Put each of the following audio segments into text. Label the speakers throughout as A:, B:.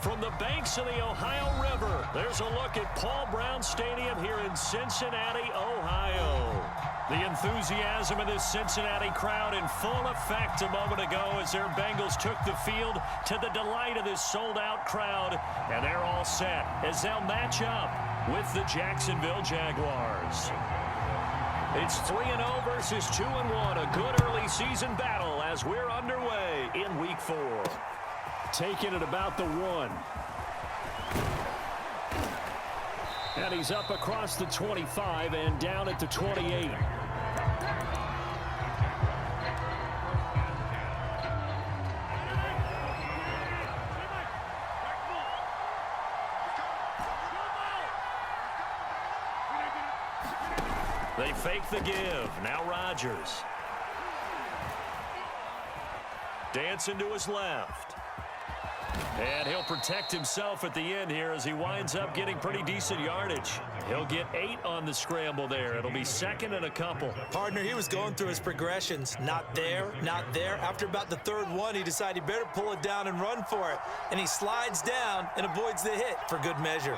A: From the banks of the Ohio River, there's a look at Paul Brown Stadium here in Cincinnati, Ohio. The enthusiasm of this Cincinnati crowd in full effect a moment ago as their Bengals took the field to the delight of this sold-out crowd. And they're all set as they'll match up with the Jacksonville Jaguars. It's 3-0 versus 2-1, a good early season battle as we're underway in Week 4. Taking it about the 1. And he's up across the 25 and down at the 28. They fake the give. Now Rodgers. Dancing to his left. And he'll protect himself at the end here as he winds up getting pretty decent yardage. He'll get 8 on the scramble there. It'll be second and a couple.
B: Partner, he was going through his progressions. Not there, not there. After about the third one, he decided he better pull it down and run for it. And he slides down and avoids the hit for good measure.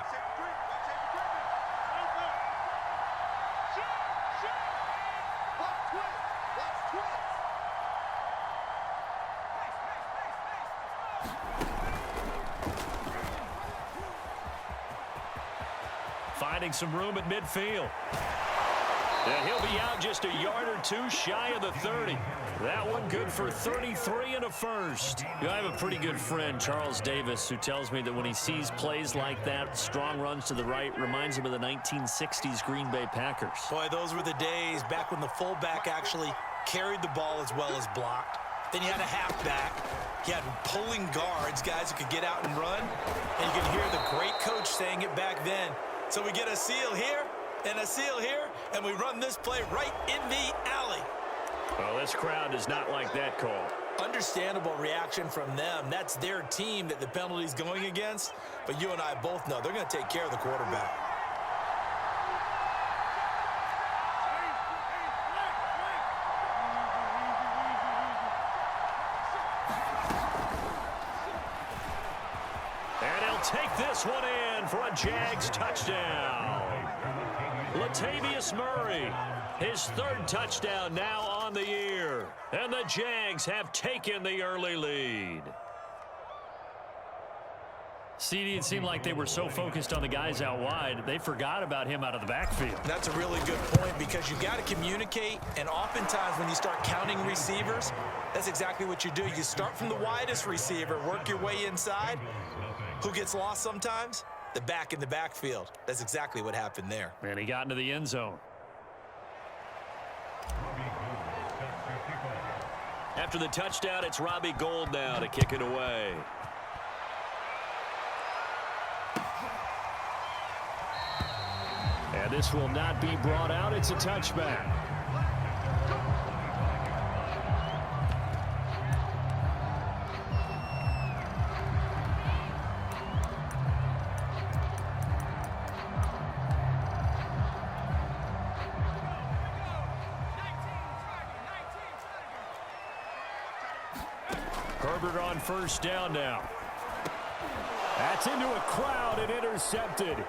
A: Finding some room at midfield. And he'll be out just a yard or two shy of the 30. That one good for 33 and a first. I have a pretty good friend, Charles Davis, who tells me that when he sees plays like that, strong runs to the right, reminds him of the 1960s Green Bay Packers.
B: Boy, those were the days back when the fullback actually carried the ball as well as blocked. Then you had a halfback. You had pulling guards, guys who could get out and run. And you could hear the great coach saying it back then. So we get a seal here and a seal here, and we run this play right in the alley.
A: Well, this crowd does not like that call.
B: Understandable reaction from them. That's their team that the penalty's going against. But you and I both know they're going to take care of the quarterback.
A: And he'll take this one in for a Jags touchdown. Latavius Murray, his third touchdown now on the year. And the Jags have taken the early lead. CD, it seemed like they were so focused on the guys out wide, they forgot about him out of the backfield.
B: That's a really good point because you got to communicate, and oftentimes when you start counting receivers, that's exactly what you do. You start from the widest receiver, work your way inside. Who gets lost sometimes? The back in the backfield. That's exactly what happened there.
A: And he got into the end zone. After the touchdown, it's Robbie Gould now to kick it away. And this will not be brought out. It's a touchback. Herbert on first down now. That's into a crowd and intercepted.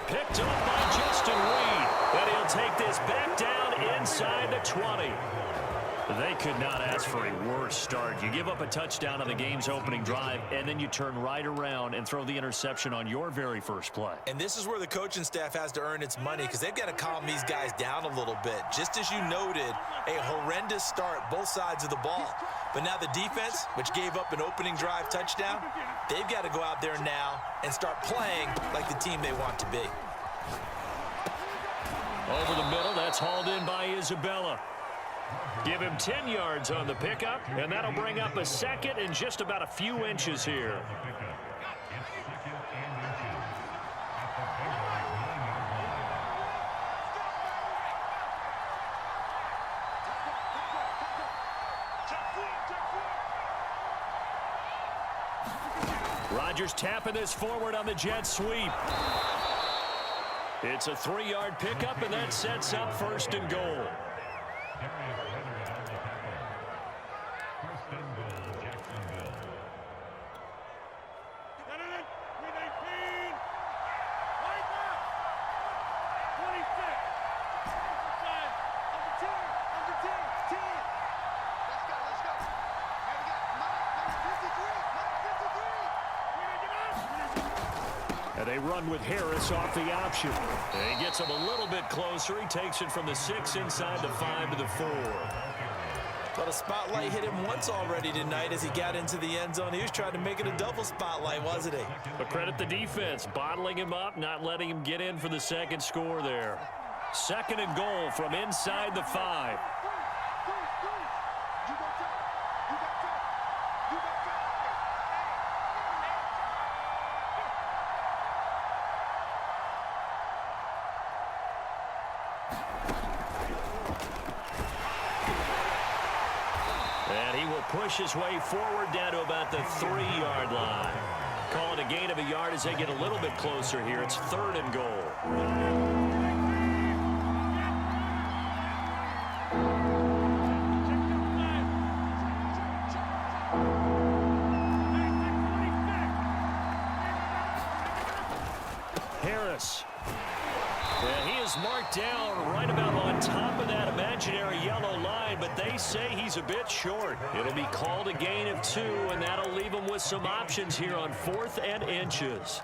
A: Picked up by Justin Reed. And he'll take this back down inside the 20. They could not ask for a worse start. You give up a touchdown on the game's opening drive, and then you turn right around and throw the interception on your very first play.
B: And this is where the coaching staff has to earn its money because they've got to calm these guys down a little bit. Just as you noted, a horrendous start, both sides of the ball. But now the defense, which gave up an opening drive touchdown, they've got to go out there now and start playing like the team they want to be.
A: Over the middle, that's hauled in by Isabella. Give him 10 yards on the pickup, and that'll bring up a second and just about a few inches here. Rodgers tapping this forward on the jet sweep. It's a 3-yard pickup, and that sets up first and goal. And they run with Harris off the option. And he gets him a little bit closer. He takes it from the 6 inside the 5 to the 4.
B: But a spotlight hit him once already tonight as he got into the end zone. He was trying to make it a double spotlight, wasn't he?
A: But credit the defense, bottling him up, not letting him get in for the second score there. 2nd and goal from inside the 5. And he will push his way forward down to about the 3-yard line. Call it a gain of a yard as they get a little bit closer here. It's 3rd and goal. Harris. And he is marked down right about on top of that imaginary yellow line, but they say he's a bit short. It'll be called a gain of 2, and that'll leave him with some options here on 4th and inches.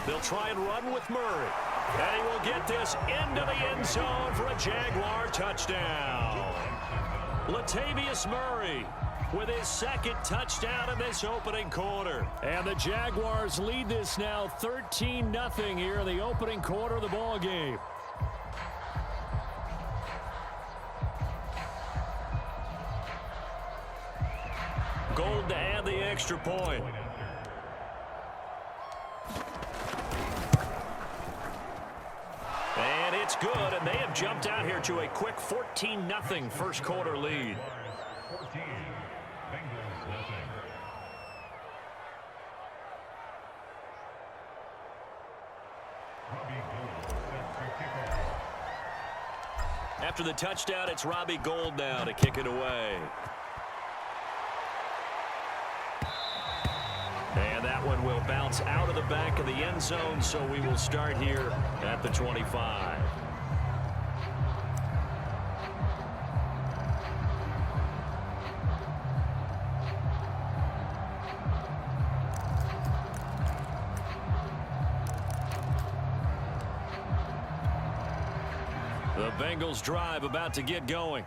A: They'll try and run with Murray. And he will get this into the end zone for a Jaguar touchdown. Latavius Murray with his 2nd touchdown in this opening quarter. And the Jaguars lead this now 13-0 here in the opening quarter of the ball game. Gold to add the extra point. And it's good, and they have jumped out here to a quick 14-0 first quarter lead.
C: 14, Bengals nothing.
A: After the touchdown, it's Robbie Gould now to kick it away. And that one will bounce out of the back of the end zone, so we will start here at the 25. The Bengals drive about to get going.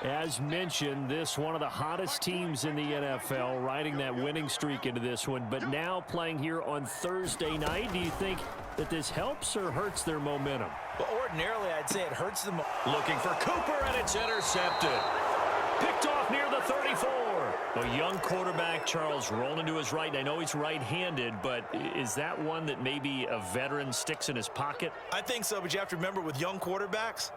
A: As mentioned, this one of the hottest teams in the NFL, riding that winning streak into this one, but now playing here on Thursday night. Do you think that this helps or hurts their momentum?
B: Well, ordinarily, I'd say it hurts them.
A: Looking for Cooper, and it's intercepted. Picked off near the 34. A young quarterback, Charles, rolling to his right. And I know he's right-handed, but is that one that maybe a veteran sticks in his pocket?
B: I think so, but you have to remember with young quarterbacks,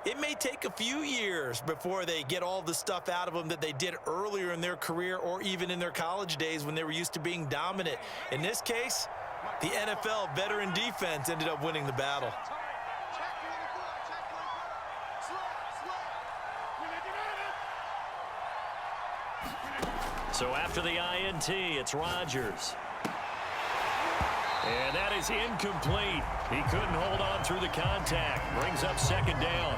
B: it may take a few years before they get all the stuff out of them that they did earlier in their career or even in their college days when they were used to being dominant. In this case, the NFL veteran defense ended up winning the battle.
A: So after the INT, it's Rodgers. And that is incomplete. He couldn't hold on through the contact. Brings up 2nd down.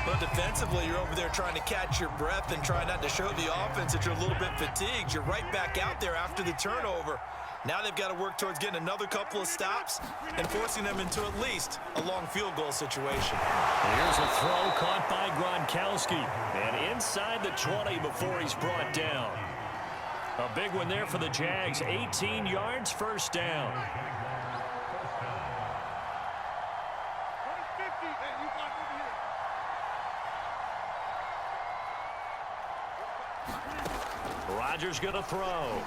B: But defensively, you're over there trying to catch your breath and try not to show the offense that you're a little bit fatigued. You're right back out there after the turnover. Now they've got to work towards getting another couple of stops and forcing them into at least a long field goal situation.
A: Here's a throw caught by Gronkowski. And inside the 20 before he's brought down. A big one there for the Jags. 18 yards, 1st down. Rodgers going to throw.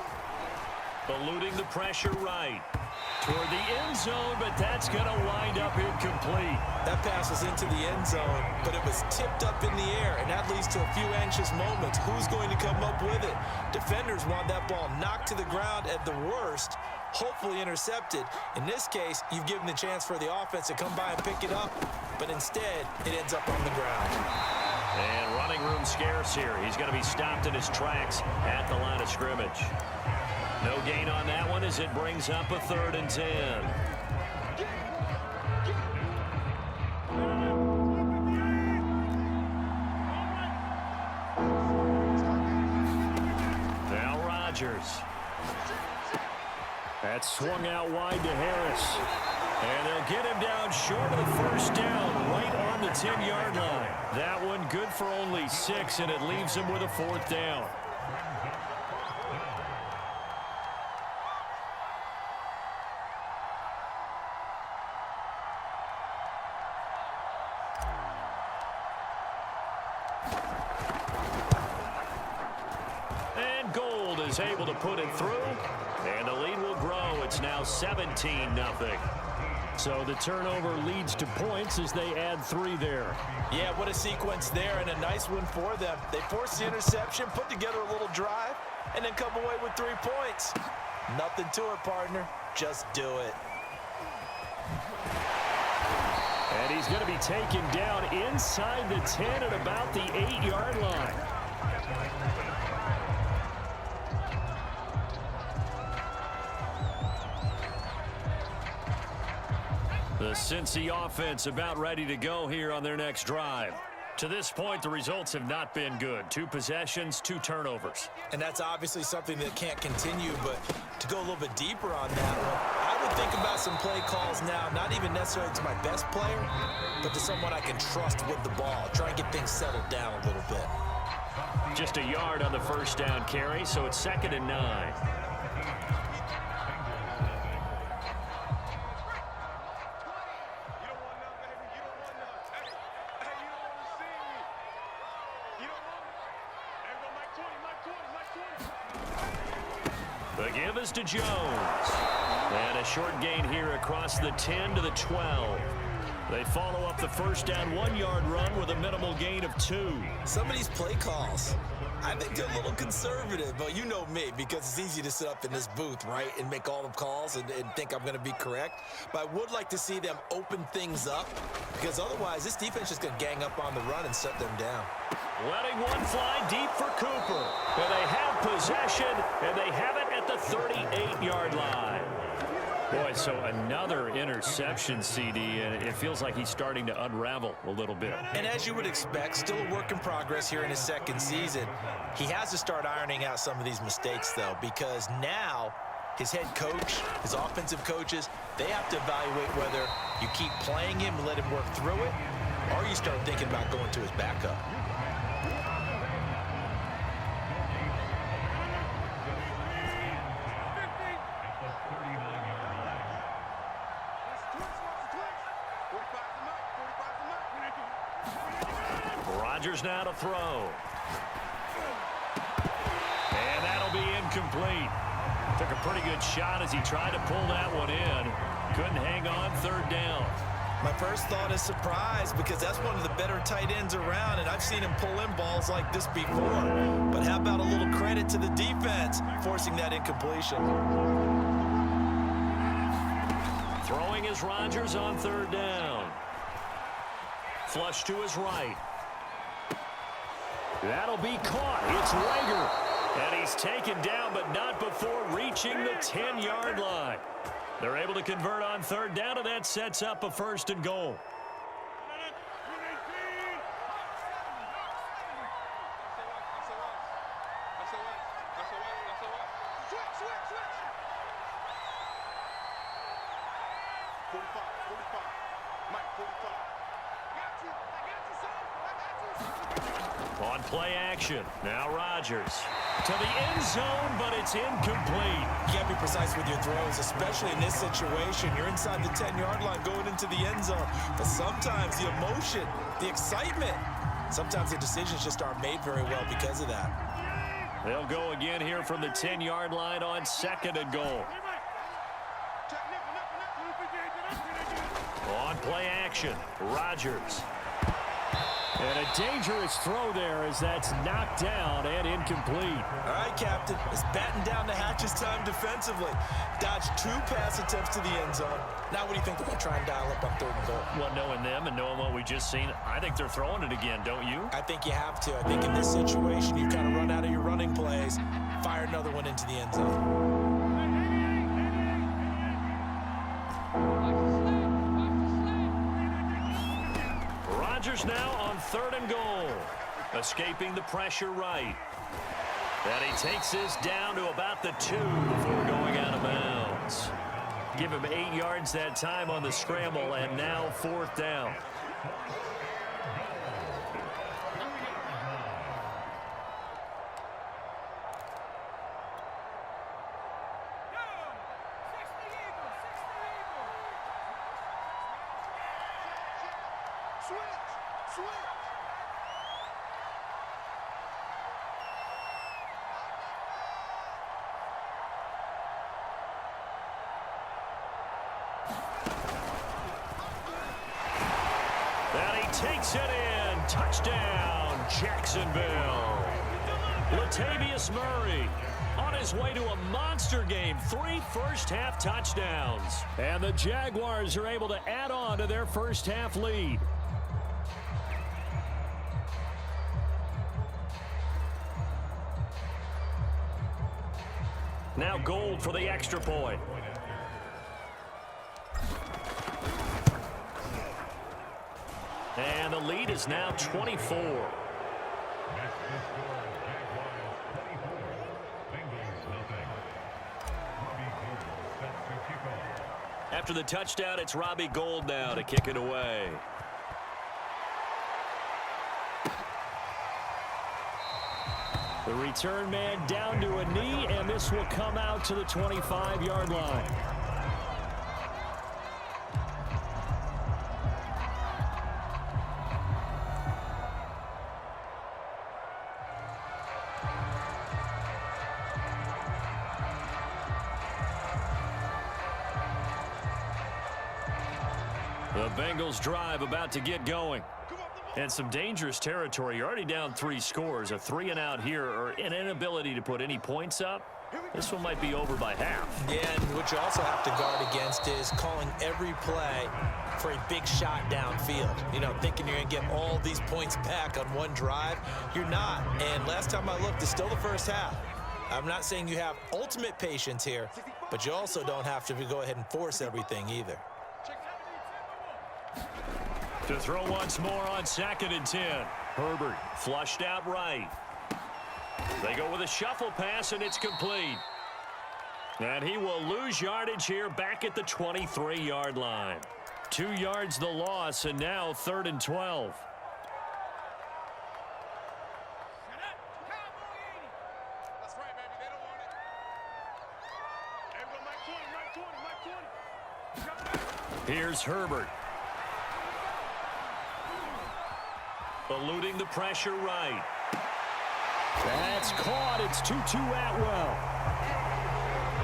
A: Eluding the pressure right. Toward the end zone, but that's going to wind up incomplete.
B: That pass was into the end zone, but it was tipped up in the air, and that leads to a few anxious moments. Who's going to come up with it? Defenders want that ball knocked to the ground at the worst, hopefully intercepted. In this case, you've given the chance for the offense to come by and pick it up, but instead, it ends up on the ground.
A: And running room scarce here. He's going to be stopped in his tracks at the line of scrimmage. No gain on that one as it brings up a 3rd and 10. Now Rodgers. That's swung out wide to Harris. And they'll get him down short of the first down, right on the 10-yard line. That one good for only 6, and it leaves him with a 4th down. Is able to put it through, and the lead will grow. It's now 17-0. So the turnover leads to points as they add 3 there.
B: Yeah, what a sequence there, and a nice one for them. They force the interception, put together a little drive, and then come away with 3 points. Nothing to it, partner. Just do it.
A: And he's going to be taken down inside the 10 at about the 8-yard line. The Cincy offense about ready to go here on their next drive. To this point, the results have not been good. 2 possessions, 2 turnovers.
B: And that's obviously something that can't continue, but to go a little bit deeper on that one, I would think about some play calls now, not even necessarily to my best player, but to someone I can trust with the ball. Try and get things settled down a little bit.
A: Just a yard on the first down carry, so it's 2nd and 9. The give is to Jones. And a short gain here across the 10 to the 12. They follow up the first down 1-yard run with a minimal gain of 2.
B: Some of these play calls, I think they're a little conservative, but you know me, because it's easy to sit up in this booth, right, and make all the calls and think I'm going to be correct. But I would like to see them open things up, because otherwise this defense is going to gang up on the run and shut them down.
A: Letting one fly deep for Cooper. And they have possession, and they have it at the 38-yard line. Boy, so another interception, CD, and it feels like he's starting to unravel a little bit.
B: And as you would expect, still a work in progress here in his 2nd season. He has to start ironing out some of these mistakes, though, because now his head coach, his offensive coaches, they have to evaluate whether you keep playing him and let him work through it, or you start thinking about going to his backup.
A: Rodgers now to throw. And that'll be incomplete. Took a pretty good shot as he tried to pull that one in. Couldn't hang on, 3rd down.
B: My first thought is surprise, because that's one of the better tight ends around, and I've seen him pull in balls like this before. But how about a little credit to the defense forcing that incompletion?
A: Throwing is Rodgers on 3rd down. Flush to his right. That'll be caught. It's Rager. And he's taken down, but not before reaching the 10-yard line. They're able to convert on 3rd down, and that sets up a 1st and goal. On play action, now Rodgers to the end zone, but it's incomplete.
B: You can't be precise with your throws, especially in this situation. You're inside the 10-yard line going into the end zone. But sometimes the emotion, the excitement, sometimes the decisions just aren't made very well because of that.
A: They'll go again here from the 10-yard line on second and goal. On play action, Rodgers. And a dangerous throw there as that's knocked down and incomplete.
B: All right, Captain. It's batten down the hatches time defensively. Dodged 2 pass attempts to the end zone. Now what do you think they're going to try and dial up on third and goal?
A: Well, knowing them and knowing what we just seen, I think they're throwing it again, don't you?
B: I think you have to. I think in this situation, you kind of run out of your running plays, fire another one into the end zone.
A: Rodgers now on third and goal. Escaping the pressure right. And he takes this down to about the 2 before going out of bounds. Give him 8 yards that time on the scramble, and now 4th down. Takes it in. Touchdown, Jacksonville. Latavius Murray on his way to a monster game. 3 first-half touchdowns. And the Jaguars are able to add on to their first-half lead. Now Gold for the extra point. And the lead is now 24.
C: That's the score. Jaguars 24. Bengals nothing. Robbie Gould set to kick off.
A: After the touchdown, it's Robbie Gould now to kick it away. The return man down to a knee, and this will come out to the 25-yard line. The Bengals drive about to get going. And some dangerous territory. You're already down 3 scores. A 3-and-out here, or an inability to put any points up. This one might be over by half.
B: Yeah, and what you also have to guard against is calling every play for a big shot downfield. You know, thinking you're going to get all these points back on one drive. You're not. And last time I looked, it's still the first half. I'm not saying you have ultimate patience here, but you also don't have to go ahead and force everything either.
A: To throw once more on 2nd and 10. Herbert flushed out right. They go with a shuffle pass, and it's complete. And he will lose yardage here back at the 23-yard line. 2 yards the loss, and now 3rd and 12. Here's Herbert. Eluding the pressure right. That's caught. It's Tutu Atwell.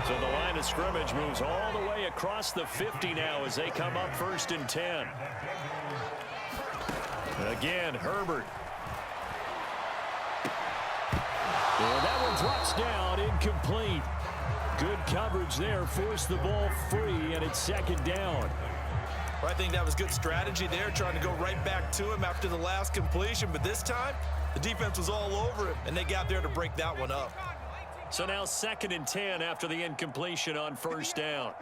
A: So the line of scrimmage moves all the way across the 50 now as they come up 1st and 10. Again, Herbert. And that one drops down, incomplete. Good coverage there, forced the ball free, and it's 2nd down.
B: Well, I think that was good strategy there, trying to go right back to him after the last completion. But this time, the defense was all over him, and they got there to break that one up.
A: So now 2nd and 10 after the incompletion on 1st down.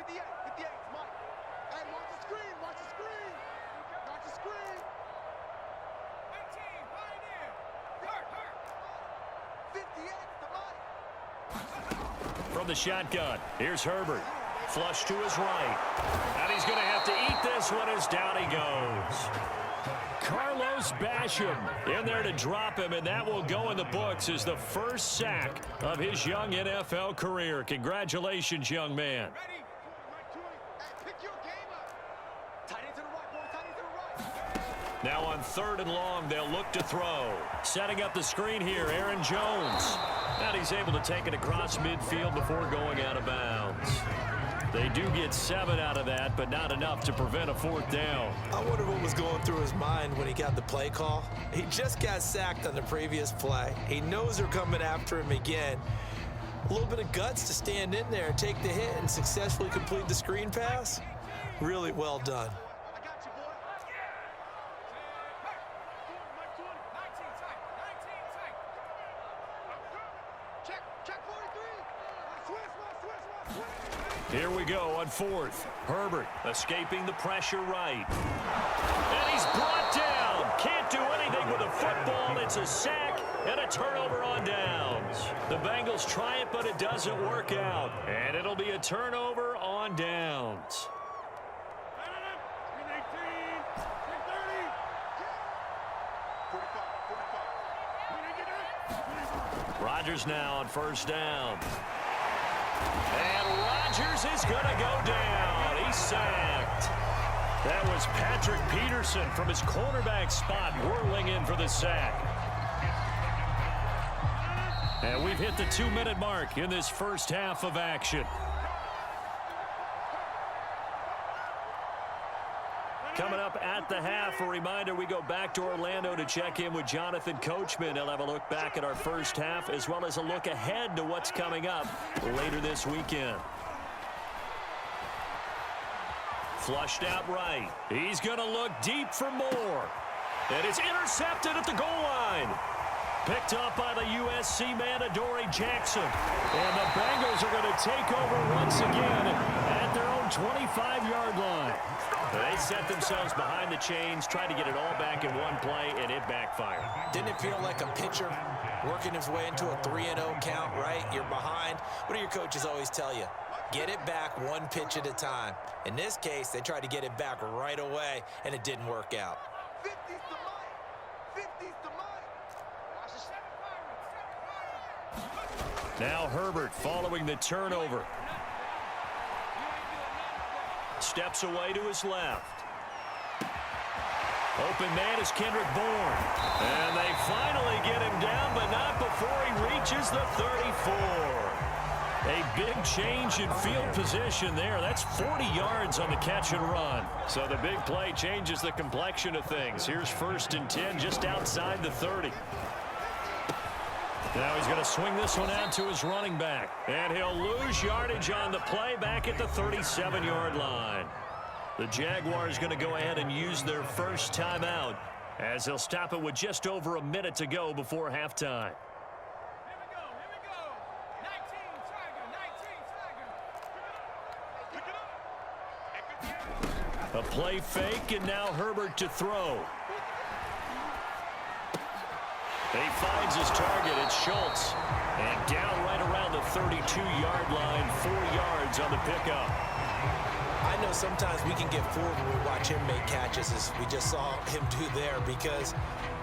A: From the shotgun, here's Herbert. Flush to his right. And he's going to have to eat this one as down he goes. Carlos Basham in there to drop him, and that will go in the books as the first sack of his young NFL career. Congratulations, young man. Now on 3rd and long, they'll look to throw. Setting up the screen here, Aaron Jones. And he's able to take it across midfield before going out of bounds. They do get 7 out of that, but not enough to prevent a 4th down.
B: I wonder what was going through his mind when he got the play call. He just got sacked on the previous play. He knows they're coming after him again. A little bit of guts to stand in there, take the hit, and successfully complete the screen pass. Really well done.
A: Here we go on 4th. Herbert escaping the pressure right. And he's brought down. Can't do anything with a football. It's a sack and a turnover on downs. The Bengals try it, but it doesn't work out. And it'll be a turnover on downs. Rodgers now on 1st down. And Rodgers is going to go down. He's sacked. That was Patrick Peterson from his cornerback spot whirling in for the sack. And we've hit the 2-minute mark in this first half of action. Coming up at the half, a reminder, we go back to Orlando to check in with Jonathan Coachman. He'll have a look back at our first half as well as a look ahead to what's coming up later this weekend. Flushed out right. He's going to look deep for more. And it's intercepted at the goal line. Picked up by the USC man, Adoree Jackson. And the Bengals are going to take over once again at their own 25-yard line. They set themselves behind the chains, tried to get it all back in one play, and it backfired.
B: Didn't it feel like a pitcher working his way into a 3-0 count, right? You're behind. What do your coaches always tell you? Get it back one pitch at a time. In this case, they tried to get it back right away, and it didn't work out.
D: 50's to mine. 50's to mine.
A: Now Herbert following the turnover. Steps away to his left. Open man is Kendrick Bourne. And they finally get him down, but not before he reaches the 34. A big change in field position there. That's 40 yards on the catch and run. So the big play changes the complexion of things. Here's 1st and 10 just outside the 30. Now he's going to swing this one out to his running back. And he'll lose yardage on the play back at the 37-yard line. The Jaguars going to go ahead and use their first timeout as they'll stop it with just over a minute to go before halftime. A play fake, and now Herbert to throw. He finds his target. It's Schultz. And down right around the 32-yard line, 4 yards on the pickup.
B: I know sometimes we can get fooled when we watch him make catches, as we just saw him do there, because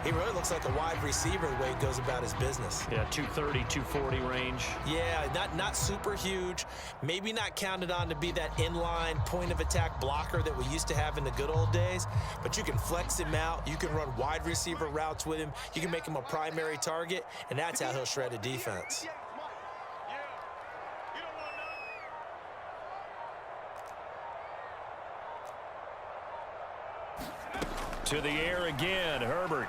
B: he really looks like a wide receiver the way he goes about his business.
A: Yeah, 230, 240 range.
B: Yeah, not super huge. Maybe not counted on to be that inline point-of-attack blocker that we used to have in the good old days, but you can flex him out. You can run wide receiver routes with him. You can make him a primary target, and that's how he'll shred a defense.
A: To the air again, Herbert.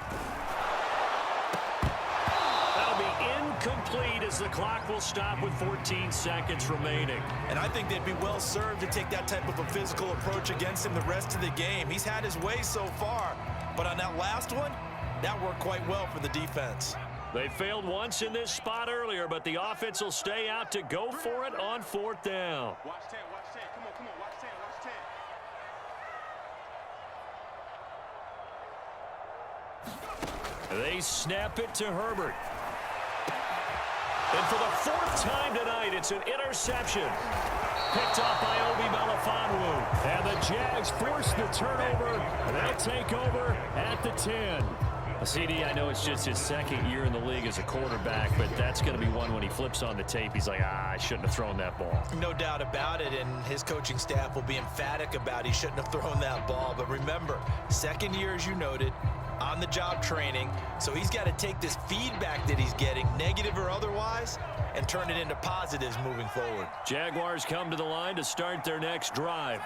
A: That'll be incomplete as the clock will stop with 14 seconds remaining.
B: And I think they'd be well served to take that type of a physical approach against him the rest of the game. He's had his way so far, but on that last one, that worked quite well for the defense.
A: They failed once in this spot earlier, but the offense will stay out to go for it on 4th down.
D: Watch 10, watch 10. Come on, watch 10, watch 10.
A: They snap it to Herbert. And for the 4th time tonight, it's an interception. Picked off by Obi Melifonwu. And the Jags force the turnover. They'll take over at the 10. CD, I know it's just his second year in the league as a quarterback, but that's going to be one when he flips on the tape. He's like, I shouldn't have thrown that ball.
B: No doubt about it, and his coaching staff will be emphatic about he shouldn't have thrown that ball. But remember, second year, as you noted, on-the-job training, so he's got to take this feedback that he's getting, negative or otherwise, and turn it into positives moving forward.
A: Jaguars come to the line to start their next drive.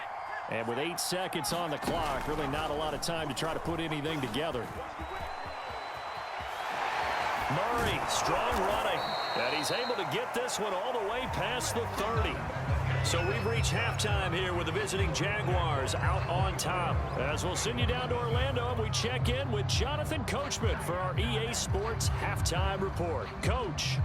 A: And with 8 seconds on the clock, really not a lot of time to try to put anything together. Murray, strong running, and he's able to get this one all the way past the 30. So we've reached halftime here with the visiting Jaguars out on top. As we'll send you down to Orlando, we check in with Jonathan Coachman for our EA Sports Halftime Report. Coach.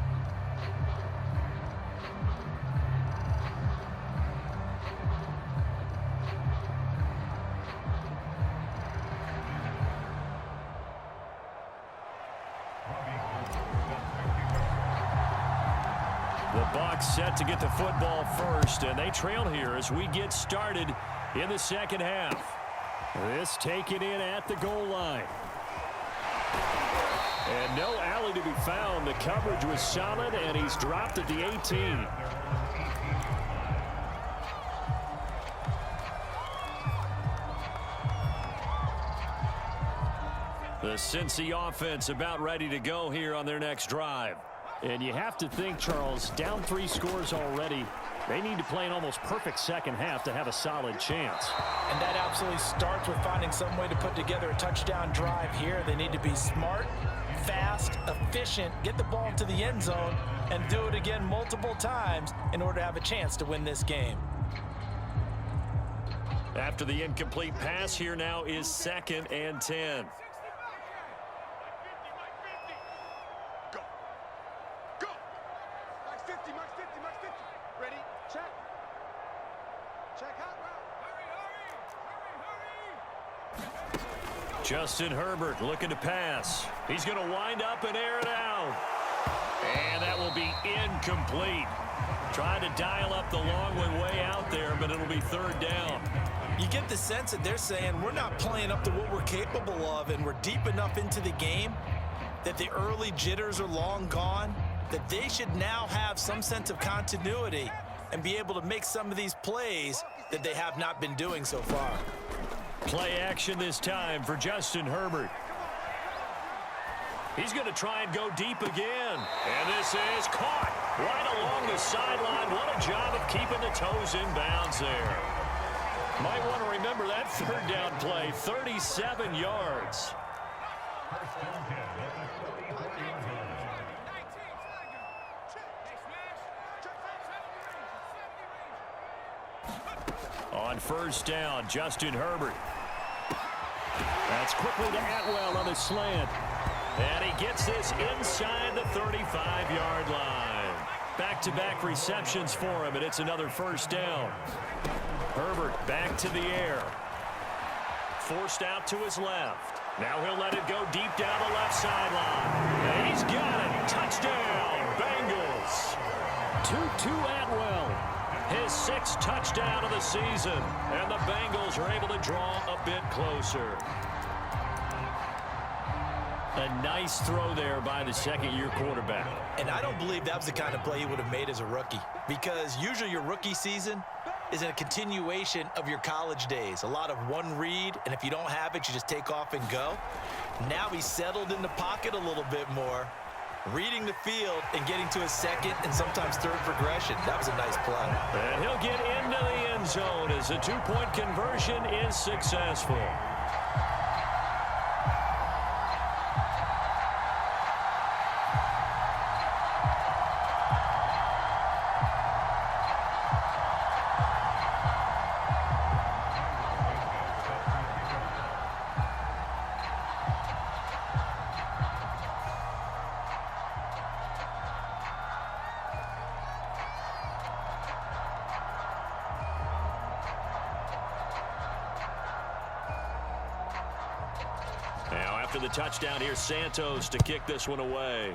A: The Bucs set to get the football first, and they trail here as we get started in the second half. This taken in at the goal line. And no alley to be found. The coverage was solid, and he's dropped at the 18. The Cincy offense about ready to go here on their next drive. And you have to think, Charles, down 3 scores already. They need to play an almost perfect second half to have a solid chance.
B: And that absolutely starts with finding some way to put together a touchdown drive here. They need to be smart, fast, efficient, get the ball into the end zone, and do it again multiple times in order to have a chance to win this game.
A: After the incomplete pass, here now is 2nd and 10. Justin Herbert looking to pass. He's going to wind up and air it out. And that will be incomplete. Trying to dial up the long one way out there, but it'll be 3rd down.
B: You get the sense that they're saying we're not playing up to what we're capable of, and we're deep enough into the game that the early jitters are long gone, that they should now have some sense of continuity and be able to make some of these plays that they have not been doing so far.
A: Play action this time for Justin Herbert. He's going to try and go deep again. And this is caught right along the sideline. What a job of keeping the toes in bounds there. Might want to remember that 3rd down play, 37 yards.
C: First and 10 at the 34-yard line.
A: On 1st down, Justin Herbert. That's quickly to Atwell on the slant. And he gets this inside the 35-yard line. Back-to-back receptions for him, and it's another 1st down. Herbert back to the air. Forced out to his left. Now he'll let it go deep down the left sideline. And he's got it. Touchdown, Bengals. Tutu Atwell. His 6th touchdown of the season. And the Bengals are able to draw a bit closer. A nice throw there by the 2nd-year quarterback.
B: And I don't believe that was the kind of play he would have made as a rookie, because usually your rookie season is a continuation of your college days. A lot of one read, and if you don't have it, you just take off and go. Now he's settled in the pocket a little bit more, reading the field and getting to his 2nd and sometimes 3rd progression. That was a nice play.
A: And he'll get into the end zone as the 2-point conversion is successful. Now after the touchdown, here's Santos to kick this one away.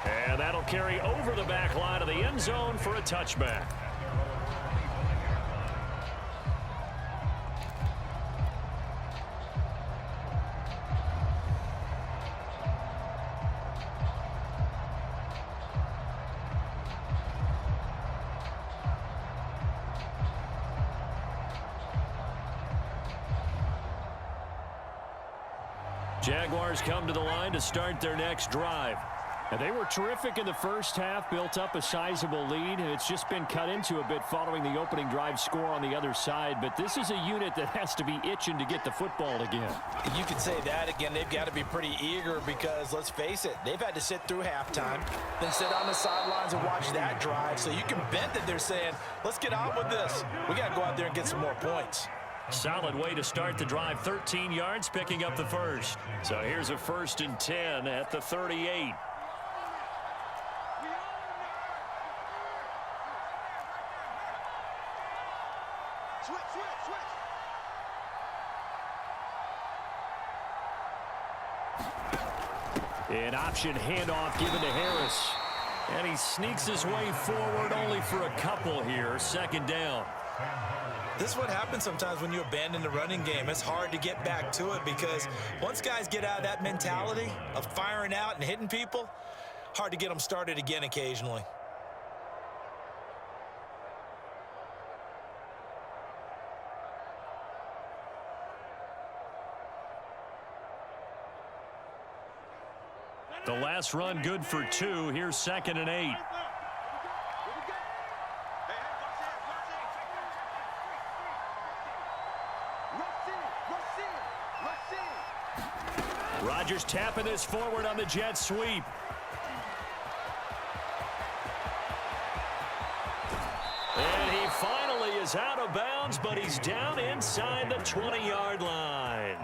A: And that'll carry over the back line of the end zone for a touchback. Jaguars come to the line to start their next drive. And they were terrific in the first half, built up a sizable lead, and it's just been cut into a bit following the opening drive score on the other side. But this is a unit that has to be itching to get the football again.
B: You could say that again. They've got to be pretty eager because, let's face it, they've had to sit through halftime, then sit on the sidelines and watch that drive. So you can bet that they're saying, let's get on with this. We got to go out there and get some more points.
A: Solid way to start the drive, 13 yards, picking up the first. So here's a 1st and 10 at the 38. An option handoff given to Harris. And he sneaks his way forward only for a couple here. 2nd down.
B: This is what happens sometimes when you abandon the running game. It's hard to get back to it because once guys get out of that mentality of firing out and hitting people, hard to get them started again occasionally.
A: The last run good for 2. Here's 2nd and 8. Rodgers tapping this forward on the jet sweep. And he finally is out of bounds, but he's down inside the 20-yard line.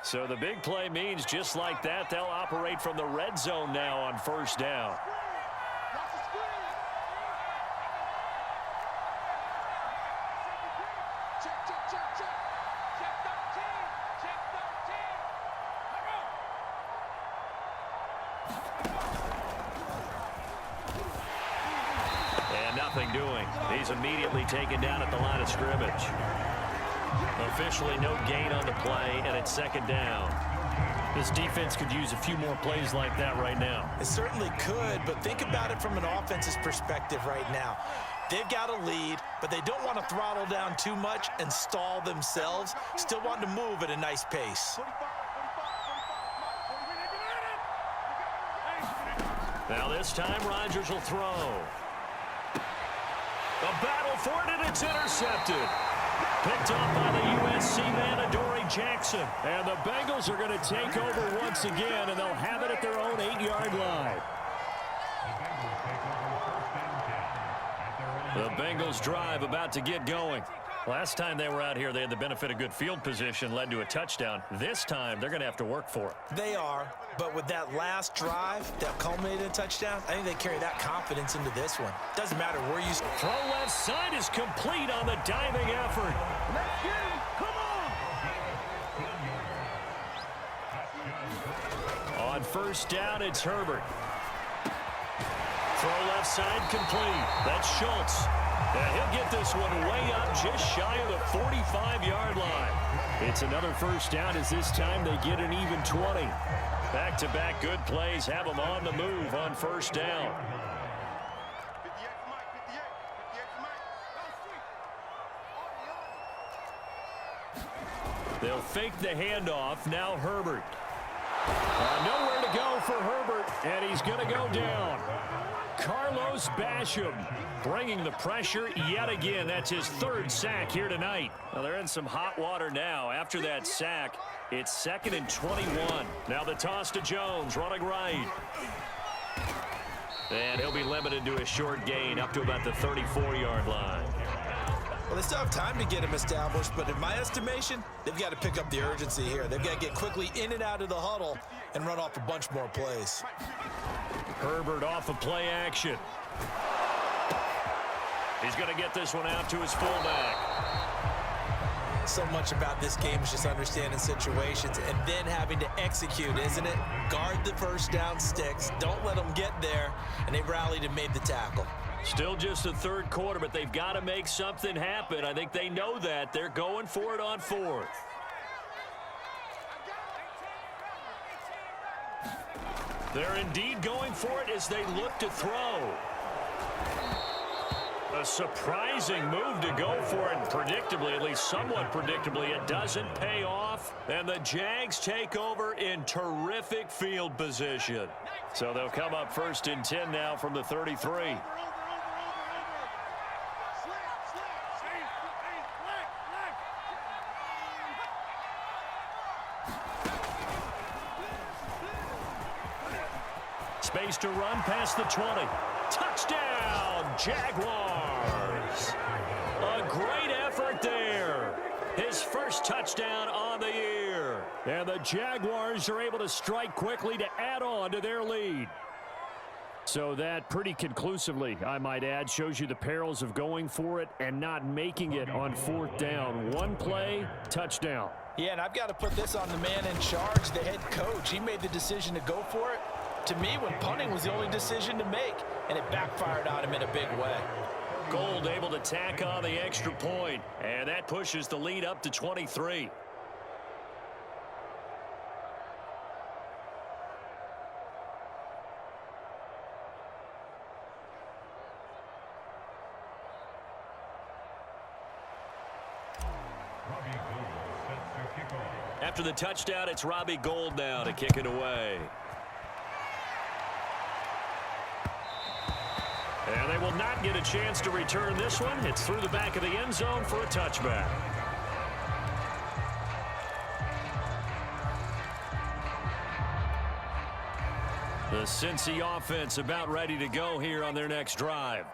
A: So the big play means just like that, they'll operate from the red zone now on 1st down. And nothing doing. He's immediately taken down at the line of scrimmage. Officially no gain on the play, and it's 2nd down. This defense could use a few more plays like that right now.
B: It certainly could, but think about it from an offense's perspective right now. They've got a lead, but they don't want to throttle down too much and stall themselves. Still want to move at a nice pace.
A: Now this time Rodgers will throw. A battle for it, and it's intercepted. Picked off by the USC man, Adoree Jackson. And the Bengals are going to take over once again, and they'll have it at their own 8-yard line. The Bengals drive about to get going. Last time they were out here, they had the benefit of good field position, led to a touchdown. This time, they're going to have to work for it.
B: They are, but with that last drive that culminated in a touchdown, I think they carry that confidence into this one. Doesn't matter where you...
A: Throw left side is complete on the diving effort.
D: Let's get him. Come on.
A: On 1st down, it's Herbert. Throw left side complete. That's Schultz. And he'll get this one way up just shy of the 45-yard line. It's another 1st down as this time they get an even 20. Back-to-back good plays have them on the move on 1st down. They'll fake the handoff. Now Herbert. Nowhere to go for Herbert, and he's going to go down. Carlos Basham bringing the pressure yet again. That's his 3rd sack here tonight. Well, they're in some hot water now. After that sack, it's 2nd and 21. Now the toss to Jones, running right. And he'll be limited to a short gain up to about the 34-yard line.
B: Well, they still have time to get him established, but in my estimation, they've got to pick up the urgency here. They've got to get quickly in and out of the huddle and run off a bunch more plays.
A: Herbert off of play action. He's going to get this one out to his fullback.
B: So much about this game is just understanding situations and then having to execute, isn't it? Guard the 1st down sticks. Don't let them get there. And they rallied and made the tackle.
A: Still just the 3rd quarter, but they've got to make something happen. I think they know that. They're going for it on 4th. They're indeed going for it as they look to throw. A surprising move to go for it, predictably, at least somewhat predictably, it doesn't pay off, and the Jags take over in terrific field position. So they'll come up 1st and 10 now from the 33. Space to run past the 20. Touchdown, Jaguars. A great effort there. His first touchdown on the year. And the Jaguars are able to strike quickly to add on to their lead. So that pretty conclusively, I might add, shows you the perils of going for it and not making it on 4th down. One play, touchdown.
B: Yeah, and I've got to put this on the man in charge, the head coach. He made the decision to go for it. To me, when punting was the only decision to make, and it backfired on him in a big way.
A: Gold able to tack on the extra point, and that pushes the lead up to 23. After the touchdown, it's Robbie Gould now to kick it away. And they will not get a chance to return this one. It's through the back of the end zone for a touchback. The Cincy offense about ready to go here on their next drive.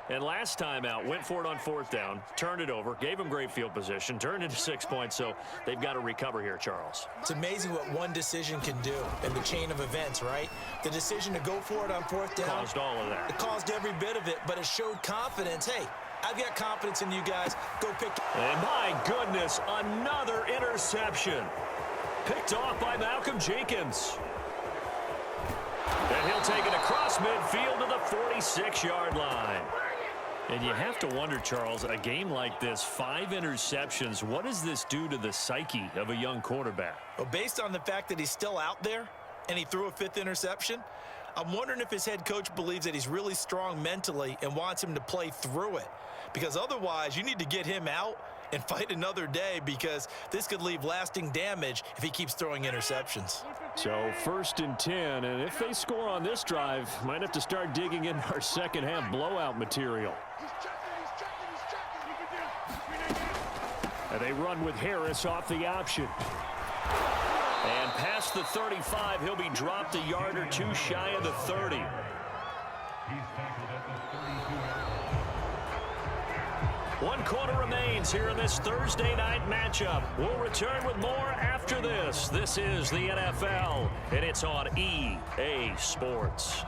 A: And last time out, went for it on 4th down, turned it over, gave them great field position, turned into 6 points, so they've got to recover here, Charles.
B: It's amazing what one decision can do in the chain of events, right? The decision to go for it on 4th down.
A: Caused all of that.
B: It caused every bit of it, but it showed confidence. Hey, I've got confidence in you guys. Go pick.
A: And my goodness, another interception. Picked off by Malcolm Jenkins. And he'll take it across midfield to the 46-yard line. And you have to wonder, Charles, a game like this, 5 interceptions, what does this do to the psyche of a young quarterback?
B: Well, based on the fact that he's still out there and he threw a 5th interception, I'm wondering if his head coach believes that he's really strong mentally and wants him to play through it. Because otherwise, you need to get him out and fight another day, because this could leave lasting damage if he keeps throwing interceptions.
A: So 1st and 10, and if they score on this drive, might have to start digging in our second half blowout material. And they run with Harris off the option. And past the 35, he'll be dropped a yard or 2 shy of the 30.
C: He's tackled at the 32-yard line.
A: 1 quarter remains here in this Thursday night matchup. We'll return with more after this. This is the NFL, and it's on EA Sports.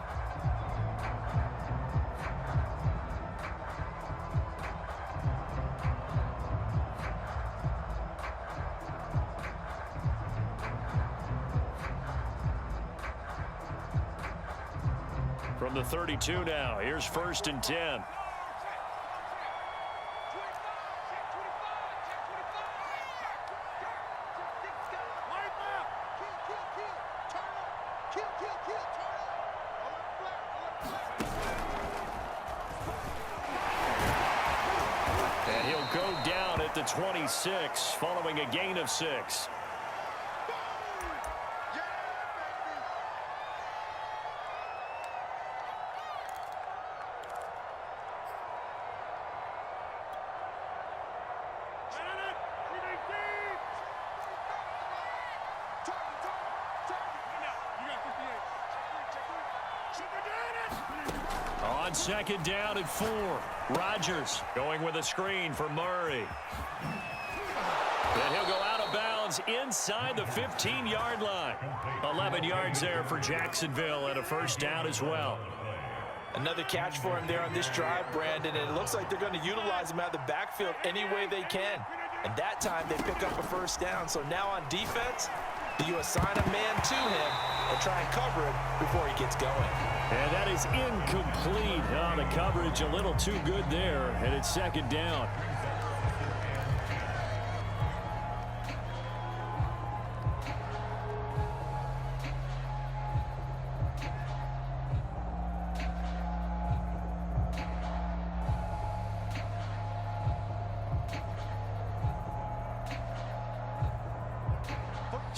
A: From the 32 now, here's 1st and 10. And he'll go down at the 26 following a gain of 6. On 2nd down and 4. Rodgers going with a screen for Murray. And he'll go out of bounds inside the 15-yard line. 11 yards there for Jacksonville and a 1st down as well.
B: Another catch for him there on this drive, Brandon, and it looks like they're going to utilize him out of the backfield any way they can. And that time they pick up a 1st down. So now on defense, you assign a man to him and try and cover him before he gets going.
A: And that is incomplete. Oh, the coverage a little too good there, and it's 2nd down.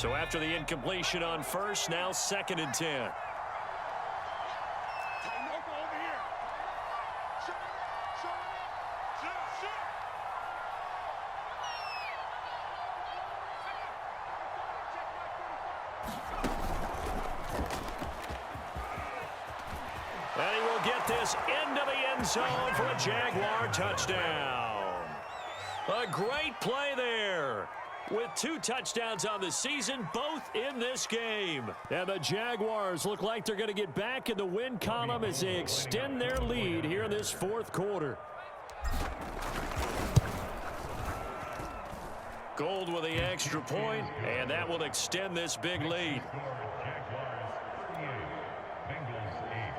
A: So after the incompletion on first, now 2nd and 10. And he will get this into the end zone for a Jaguar touchdown. A great play there. With 2 touchdowns on the season, both in this game. And the Jaguars look like they're going to get back in the win column as they extend their lead here in this 4th quarter. Gold with the extra point, and that will extend this big lead.
C: Jaguars 38, Bengals 8.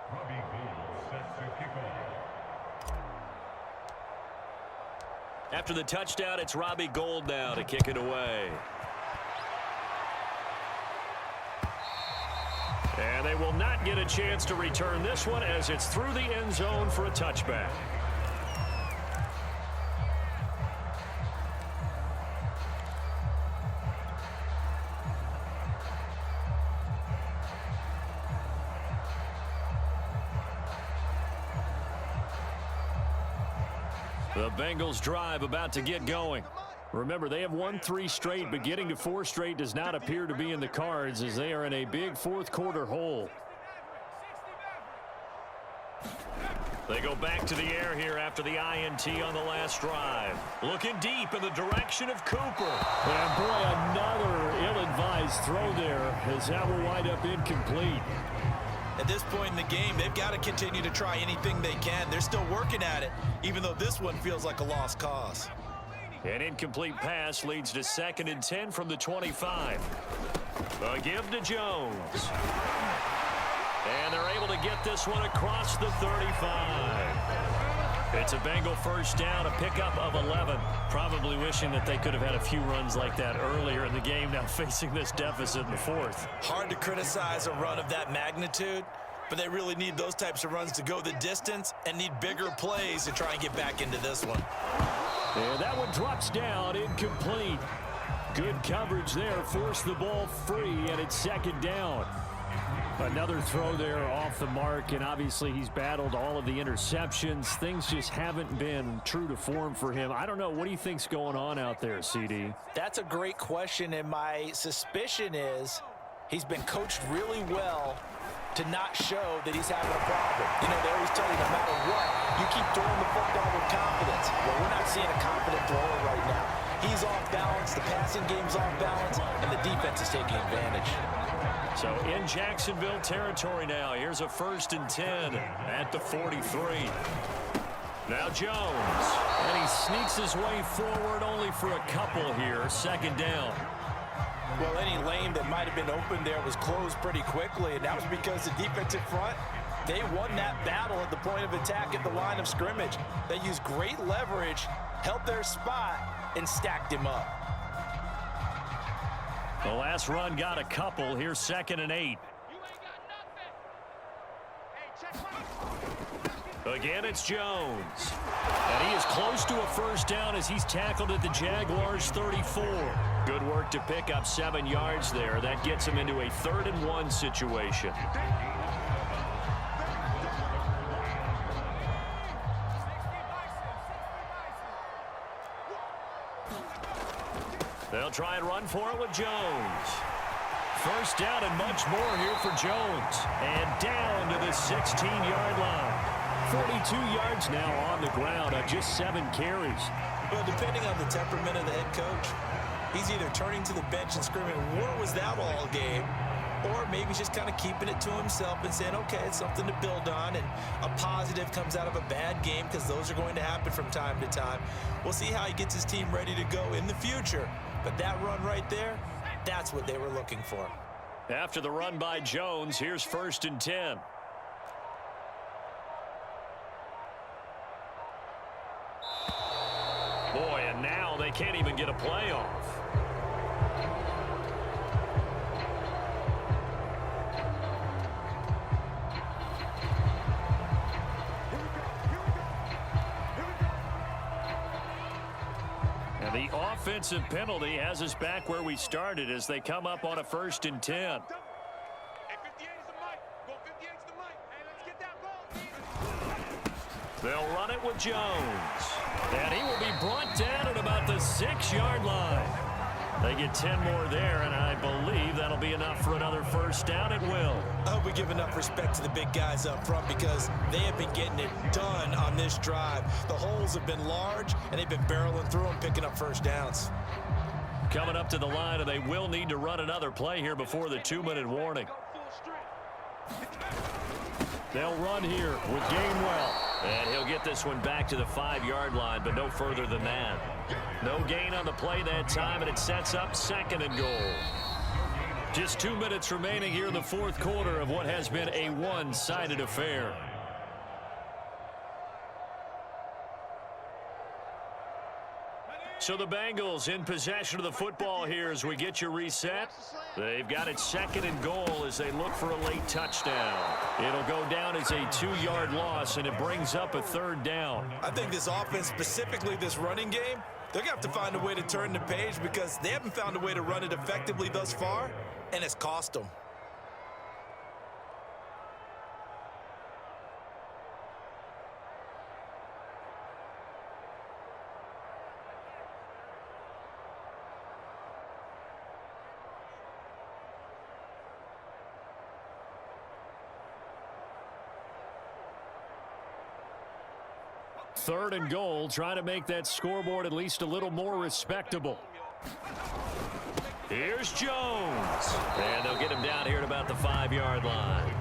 C: Robbie Gould sets the kickoff.
A: After the touchdown, it's Robbie Gould now to kick it away. And they will not get a chance to return this one as it's through the end zone for a touchback. The Bengals drive about to get going. Remember, they have won 3 straight, but getting to 4 straight does not appear to be in the cards as they are in a big 4th quarter hole. They go back to the air here after the INT on the last drive. Looking deep in the direction of Cooper. And boy, another ill-advised throw there as that will wind up incomplete.
B: At this point in the game, they've got to continue to try anything they can. They're still working at it, even though this one feels like a lost cause.
A: An incomplete pass leads to 2nd and 10 from the 25. A give to Jones. And they're able to get this one across the 35. It's a Bengal first down, a pickup of 11. Probably wishing that they could have had a few runs like that earlier in the game, now facing this deficit in the 4th.
B: Hard to criticize a run of that magnitude, but they really need those types of runs to go the distance and need bigger plays to try and get back into this one.
A: And that one drops down, incomplete. Good coverage there, forced the ball free, and it's 2nd down. Another throw there off the mark, and obviously he's battled all of the interceptions. Things just haven't been true to form for him. I don't know. What do you think's going on out there, CD?
B: That's a great question, and my suspicion is he's been coached really well to not show that he's having a problem. You know, they always tell you no matter what, you keep throwing the football with confidence. Well, we're not seeing a confident thrower right now. He's off balance, the passing game's off balance, and the defense is taking advantage.
A: So in Jacksonville territory now. Here's a 1st and 10 at the 43. Now Jones. And he sneaks his way forward only for a couple here. 2nd down.
B: Well, any lane that might have been open there was closed pretty quickly, and that was because the defensive front, they won that battle at the point of attack at the line of scrimmage. They used great leverage, held their spot, and stacked him up.
A: The last run got a couple. Here's 2nd and 8. Again, it's Jones. And he is close to a first down as he's tackled at the Jaguars' 34. Good work to pick up 7 yards there. That gets him into a 3rd and 1 situation. They'll try and run for it with Jones. First down and much more here for Jones. And down to the 16-yard line. 42 yards now on the ground on just 7 carries.
B: But depending on the temperament of the head coach, he's either turning to the bench and screaming, "What was that all game?" Or maybe just kind of keeping it to himself and saying, okay, it's something to build on, and a positive comes out of a bad game because those are going to happen from time to time. We'll see how he gets his team ready to go in the future. But that run right there, that's what they were looking for.
A: After the run by Jones, here's 1st and 10. Boy, and now they can't even get a play off. And the offensive penalty has us back where we started as they come up on a 1st and 10.
D: Hey, 58 is the mic. Go 58 is the mic. Hey, let's get that ball.
A: They'll run it with Jones. And he will be brought down at about the 6-yard line. They get 10 more there, and I believe that'll be enough for another 1st down. It will.
B: I hope we give enough respect to the big guys up front because they have been getting it done on this drive. The holes have been large, and they've been barreling through them, picking up 1st downs.
A: Coming up to the line, and they will need to run another play here before the 2-minute warning. They'll run here with Gainwell. And he'll get this one back to the 5-yard line, but no further than that. No gain on the play that time, and it sets up 2nd and goal. Just 2 minutes remaining here in the 4th quarter of what has been a one-sided affair. So the Bengals in possession of the football here as we get you reset. They've got it 2nd and goal as they look for a late touchdown. It'll go down as a 2-yard loss, and it brings up a 3rd down.
B: I think this offense, specifically this running game, they're going to have to find a way to turn the page because they haven't found a way to run it effectively thus far, and it's cost them.
A: Third and goal, trying to make that scoreboard at least a little more respectable. Here's Jones. And they'll get him down here at about the 5-yard line.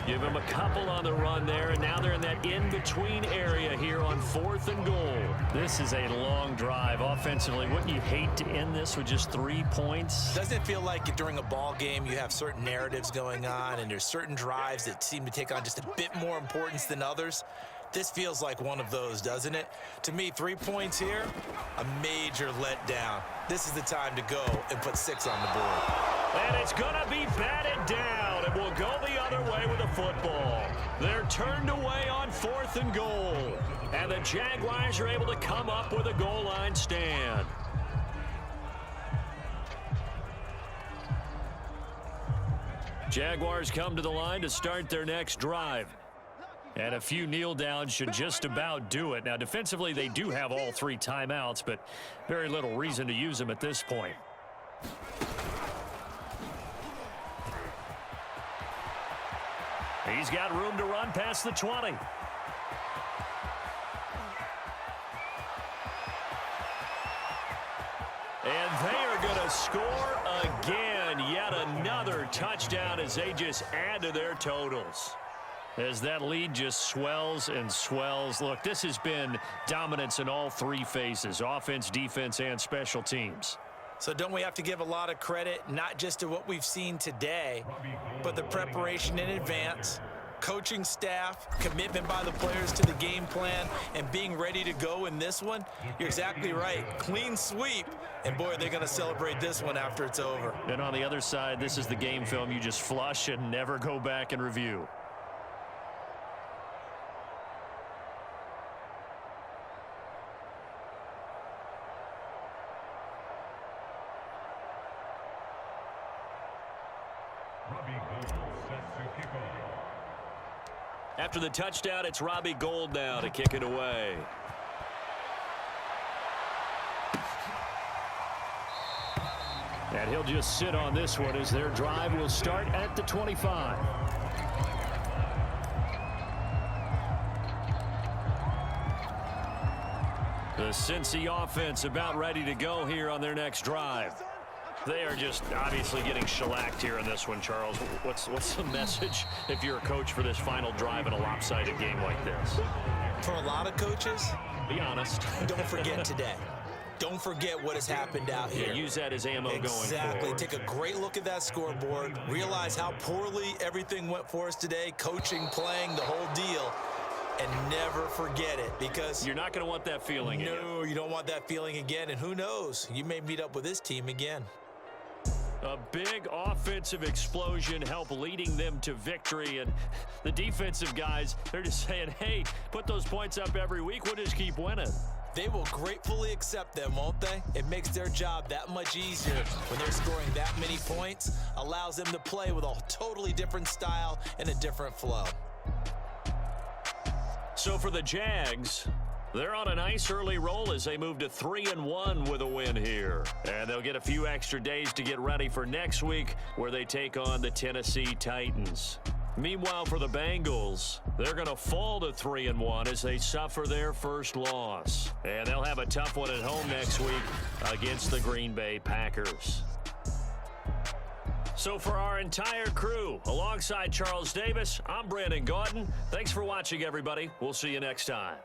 A: Give him a couple on the run there, and now they're in that in-between area here on 4th and goal. This is a long drive offensively. Wouldn't you hate to end this with just 3 points?
B: Doesn't it feel like during a ball game you have certain narratives going on, and there's certain drives that seem to take on just a bit more importance than others? This feels like one of those, doesn't it? To me, 3 points here, a major letdown. This is the time to go and put 6 on the board.
A: And it's going to be batted down, and we'll go the other way with the football. They're turned away on 4th and goal, and the Jaguars are able to come up with a goal line stand. Jaguars come to the line to start their next drive. And a few kneel downs should just about do it. Now, defensively, they do have all 3 timeouts, but very little reason to use them at this point. He's got room to run past the 20. And they are going to score again. Yet another touchdown as they just add to their totals. As that lead just swells and swells. Look, this has been dominance in all 3 phases, offense, defense, and special teams.
B: So don't we have to give a lot of credit, not just to what we've seen today, but the preparation in advance, coaching staff, commitment by the players to the game plan, and being ready to go in this one? You're exactly right. Clean sweep. And, boy, they're going to celebrate this one after it's over.
A: And on the other side, this is the game film you just flush and never go back and review. After the touchdown, it's Robbie Gould now to kick it away. And he'll just sit on this one as their drive will start at the 25. The Cincy offense about ready to go here on their next drive. They are just obviously getting shellacked here in this one, Charles. What's the message if you're a coach for this final drive in a lopsided game like this?
B: For a lot of coaches,
A: be honest.
B: Don't forget today. Don't forget what has happened out here.
A: Yeah, use that as ammo going forward.
B: Exactly. Take a great look at that scoreboard. Realize how poorly everything went for us today. Coaching, playing, the whole deal. And never forget it, because
A: you're not going to want that feeling again.
B: No, you don't want that feeling again. And who knows? You may meet up with this team again.
A: A big offensive explosion help leading them to victory. And the defensive guys, they're just saying, hey, put those points up every week. We'll just keep winning.
B: They will gratefully accept them, won't they? It makes their job that much easier when they're scoring that many points, allows them to play with a totally different style and a different flow.
A: So for the Jags, they're on a nice early roll as they move to 3-1 with a win here. And they'll get a few extra days to get ready for next week where they take on the Tennessee Titans. Meanwhile, for the Bengals, they're going to fall to 3-1 as they suffer their first loss. And they'll have a tough one at home next week against the Green Bay Packers. So for our entire crew, alongside Charles Davis, I'm Brandon Gaudin. Thanks for watching, everybody. We'll see you next time.